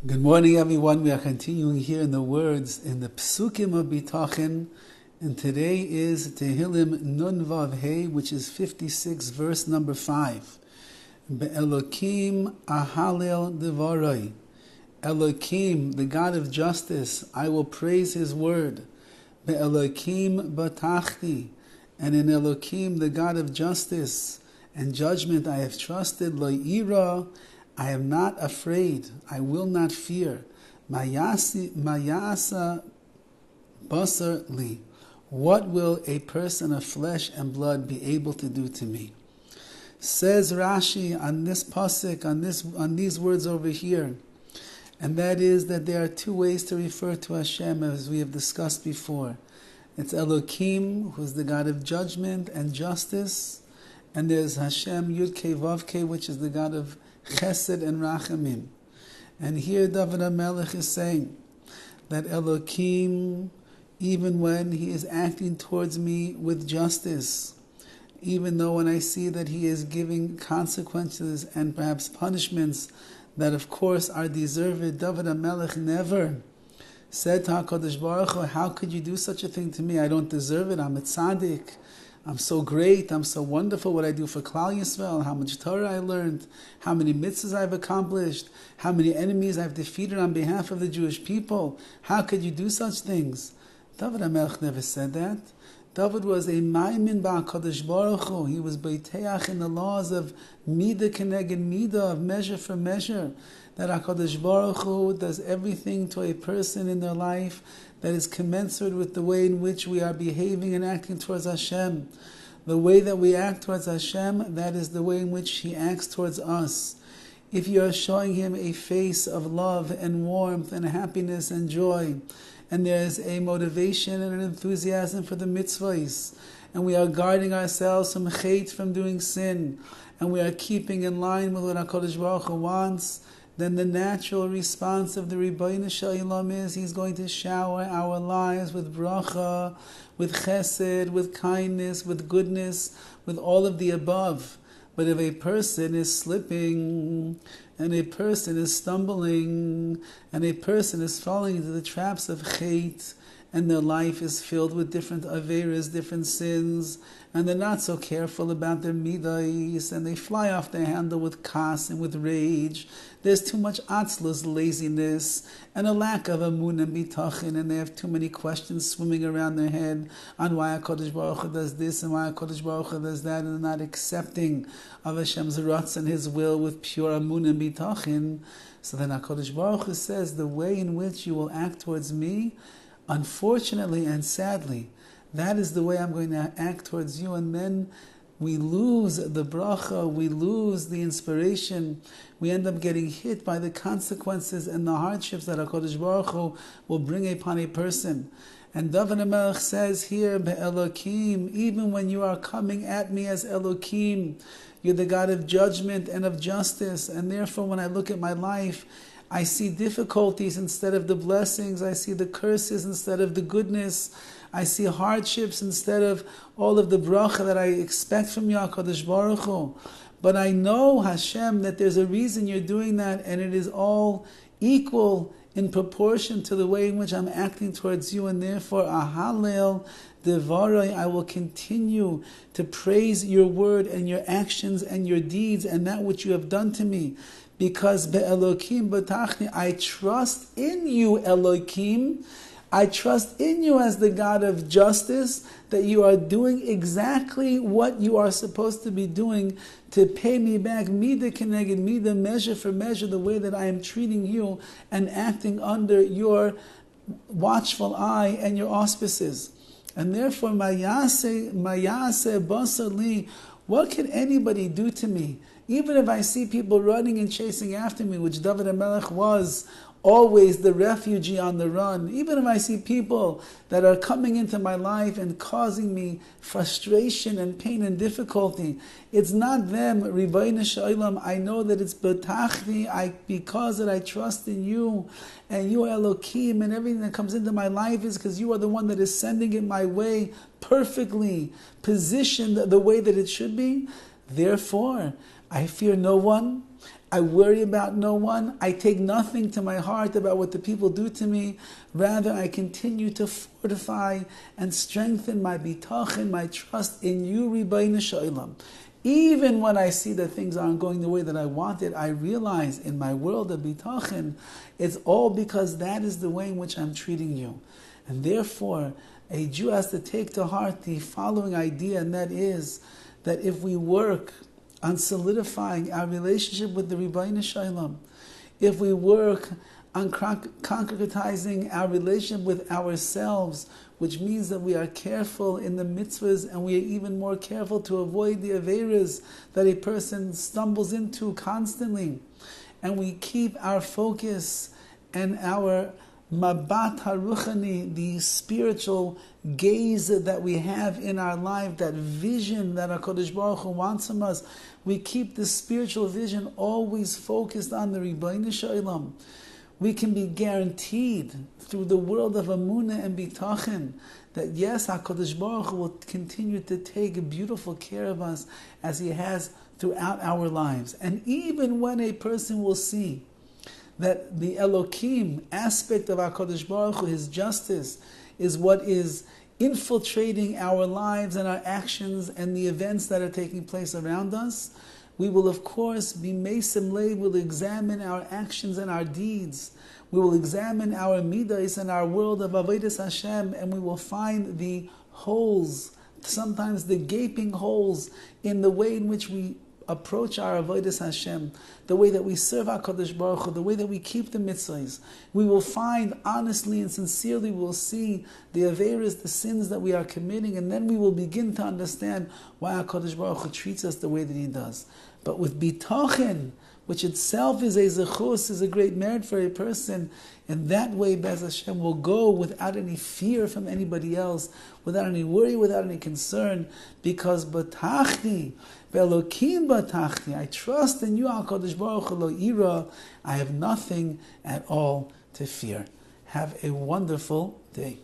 Good morning, everyone. We are continuing here in the words in the Psukim of Bitachon, and today is Tehillim Nun Vav Hey, which is 56, verse number 5. Be'elokim ahalel devaroi. Elokim, the God of justice, I will praise His word. Be'elokim batachti, and in Elokim, the God of justice and judgment, I have trusted. Lo ira, I am not afraid. I will not fear. Mayasa basar li. What will a person of flesh and blood be able to do to me? Says Rashi on this pasuk, on these words over here, and that is that there are two ways to refer to Hashem, as we have discussed before. It's Elokim, who's the God of judgment and justice, and there's Hashem Yud Kei Vav Kei, which is the God of Chesed and Rachamim. And here Dovid HaMelech is saying that Elokim, even when He is acting towards me with justice, even though when I see that He is giving consequences and perhaps punishments that of course are deserved, Dovid HaMelech never said to HaKadosh Baruch Hu, how could you do such a thing to me? I don't deserve it. I'm a tzaddik. I'm so great, I'm so wonderful, what I do for Klal Yisrael, how much Torah I learned, how many mitzvahs I've accomplished, how many enemies I've defeated on behalf of the Jewish people. How could you do such things? Dovid HaMelech never said that. Dovid was a maimin ba'akadosh baruch hu. He was beiteach in the laws of midah keneged midah, of measure for measure, that HaKadosh Baruch Hu does everything to a person in their life that is commensurate with the way in which we are behaving and acting towards Hashem. The way that we act towards Hashem, that is the way in which He acts towards us. If you are showing Him a face of love and warmth and happiness and joy, and there is a motivation and an enthusiasm for the mitzvahs, and we are guarding ourselves from hate, from doing sin, and we are keeping in line with what HaKadosh Baruch Hu wants, then the natural response of the Rabbi Shalom is He's going to shower our lives with bracha, with chesed, with kindness, with goodness, with all of the above. But if a person is slipping, and a person is stumbling, and a person is falling into the traps of hate, and their life is filled with different averas, different sins, and they're not so careful about their midas, and they fly off their handle with kas and with rage. There's too much atzlus, laziness, and a lack of amun and bitachon, and they have too many questions swimming around their head on why HaKadosh Baruch Hu does this and why HaKadosh Baruch Hu does that, and they're not accepting of Hashem's ratz and His will with pure amun and bitachon. So then HaKadosh Baruch Hu says, the way in which you will act towards me, unfortunately and sadly, that is the way I'm going to act towards you. And then we lose the bracha, we lose the inspiration, we end up getting hit by the consequences and the hardships that HaKadosh Baruch Hu will bring upon a person. And Dovid HaMelech says here, Be'elokim, even when you are coming at me as Elokim, you're the God of judgment and of justice, and therefore when I look at my life, I see difficulties instead of the blessings. I see the curses instead of the goodness. I see hardships instead of all of the bracha that I expect from you, HaKadosh Baruch Hu. But I know, Hashem, that there's a reason you're doing that, and it is all equal in proportion to the way in which I'm acting towards you, and therefore, ahalel devaroi, I will continue to praise your word and your actions and your deeds and that which you have done to me. Because be'elokim batachni, I trust in you, Elokim. I trust in you as the God of justice, that you are doing exactly what you are supposed to be doing to pay me back, midah keneged midah, measure for measure, the way that I am treating you and acting under your watchful eye and your auspices. And therefore, mayase basar li, what can anybody do to me? Even if I see people running and chasing after me, which Dovid HaMelech was always the refugee on the run, even if I see people that are coming into my life and causing me frustration and pain and difficulty, it's not them, Ribono Shel Olam. I know that it's betachni, because that I trust in you, and you are Elokim, and everything that comes into my life is because you are the one that is sending it my way perfectly, positioned the way that it should be. Therefore, I fear no one, I worry about no one. I take nothing to my heart about what the people do to me. Rather, I continue to fortify and strengthen my bitachon, my trust in you, Ribono Shel Olam. Even when I see that things aren't going the way that I wanted, I realize in my world of bitachon, it's all because that is the way in which I'm treating you. And therefore, a Jew has to take to heart the following idea, and that is that if we work on solidifying our relationship with the Ribono Shel Olam, if we work on concretizing our relationship with ourselves, which means that we are careful in the mitzvahs and we are even more careful to avoid the averas that a person stumbles into constantly, and we keep our focus and our mabat haruchani, the spiritual gaze that we have in our life, that vision that HaKadosh Baruch Hu wants from us, we keep the spiritual vision always focused on the Ribono Shel Olam. We can be guaranteed through the world of Amunah and Bitachon that yes, HaKadosh Baruch Hu will continue to take beautiful care of us as He has throughout our lives. And even when a person will see that the Elokim aspect of HaKadosh Baruch Hu, His justice, is what is infiltrating our lives and our actions and the events that are taking place around us, we will of course be mesim lev, will examine our actions and our deeds. We will examine our midas and our world of avodas Hashem, and we will find the holes, sometimes the gaping holes in the way in which we approach our avodas Hashem, the way that we serve HaKadosh Baruch Hu, the way that we keep the mitzvahs. We will find honestly and sincerely, we will see the averas, the sins that we are committing, and then we will begin to understand why HaKadosh Baruch Hu treats us the way that He does. But with bitachon, which itself is a zechus, is a great merit for a person, in that way, Be'ez Hashem will go without any fear from anybody else, without any worry, without any concern, because batachti, be'elokim batachti, I trust in you, HaKadosh Baruch Hu, lo ira, I have nothing at all to fear. Have a wonderful day.